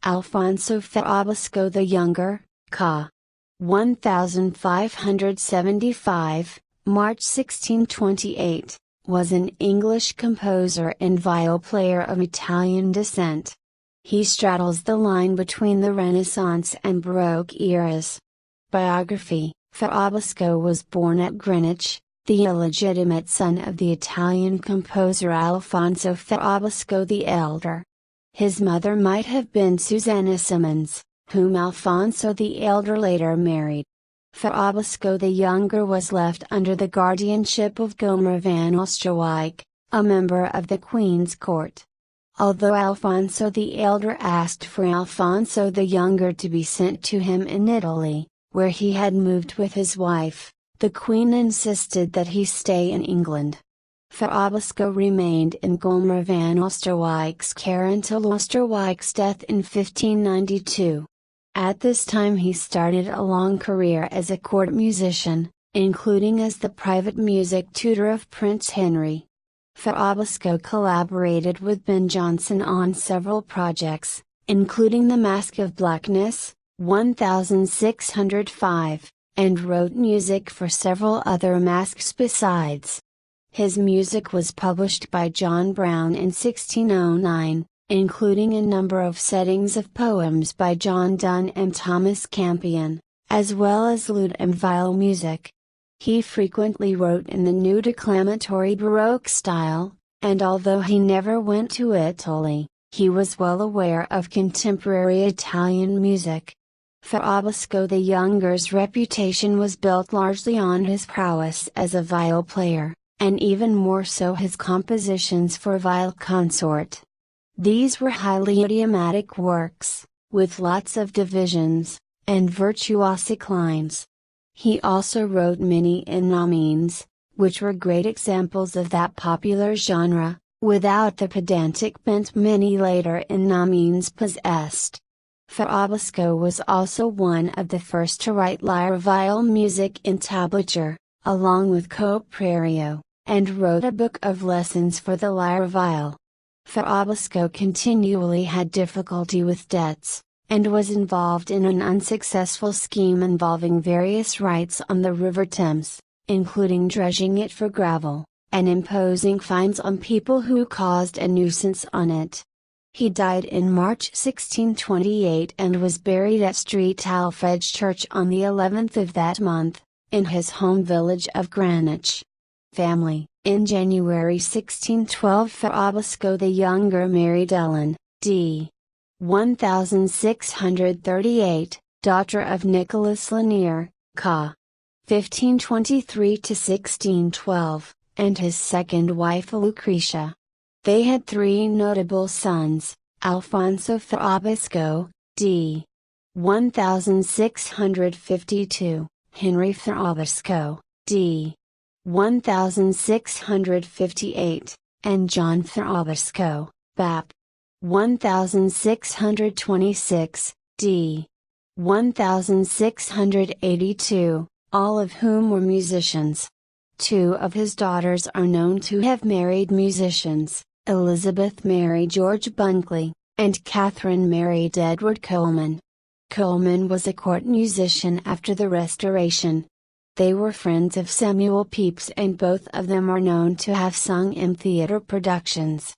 Alfonso Ferrabosco the Younger, ca. 1575, March 1628, was an English composer and viol player of Italian descent. He straddles the line between the Renaissance and Baroque eras. Biography: Ferrabosco was born at Greenwich, the illegitimate son of the Italian composer Alfonso Ferrabosco the Elder. His mother might have been Susanna Simmons, whom Alfonso the Elder later married. Ferrabosco the Younger was left under the guardianship of Gomer van Oosterwijk, a member of the Queen's court. Although Alfonso the Elder asked for Alfonso the Younger to be sent to him in Italy, where he had moved with his wife, the Queen insisted that he stay in England. Ferrabosco remained in Gomer van Oosterwijk's care until Oosterwijk's death in 1592. At this time he started a long career as a court musician, including as the private music tutor of Prince Henry. Ferrabosco collaborated with Ben Jonson on several projects, including The Mask of Blackness, 1605, and wrote music for several other masks besides. His music was published by John Brown in 1609, including a number of settings of poems by John Donne and Thomas Campion, as well as lute and viol music. He frequently wrote in the new declamatory Baroque style, and although he never went to Italy, he was well aware of contemporary Italian music. Ferrabosco the Younger's reputation was built largely on his prowess as a viol player, and even more so his compositions for viol consort. These were highly idiomatic works, with lots of divisions, and virtuosic lines. He also wrote many ennomines, which were great examples of that popular genre, without the pedantic bent many later ennomines possessed. Ferrabosco was also one of the first to write lyre viol music in tablature, along with Coprario, and wrote a book of lessons for the lyre viol. Ferrabosco continually had difficulty with debts, and was involved in an unsuccessful scheme involving various rights on the River Thames, including dredging it for gravel, and imposing fines on people who caused a nuisance on it. He died in March 1628 and was buried at Street Alfred Church on the 11th of that month, in his home village of Greenwich. Family: in January 1612 Ferrabosco the Younger married Ellen, d. 1638, daughter of Nicholas Lanier, ca. 1523–1612, and his second wife Lucretia. They had three notable sons: Alfonso Ferrabosco, d. 1652, Henry Ferrabosco, d. 1658, and John Ferrabosco, Bap. 1626, d. 1682, all of whom were musicians. Two of his daughters are known to have married musicians: Elizabeth married George Bunkley, and Catherine married Edward Coleman. Coleman was a court musician after the Restoration. They were friends of Samuel Pepys and both of them are known to have sung in theatre productions.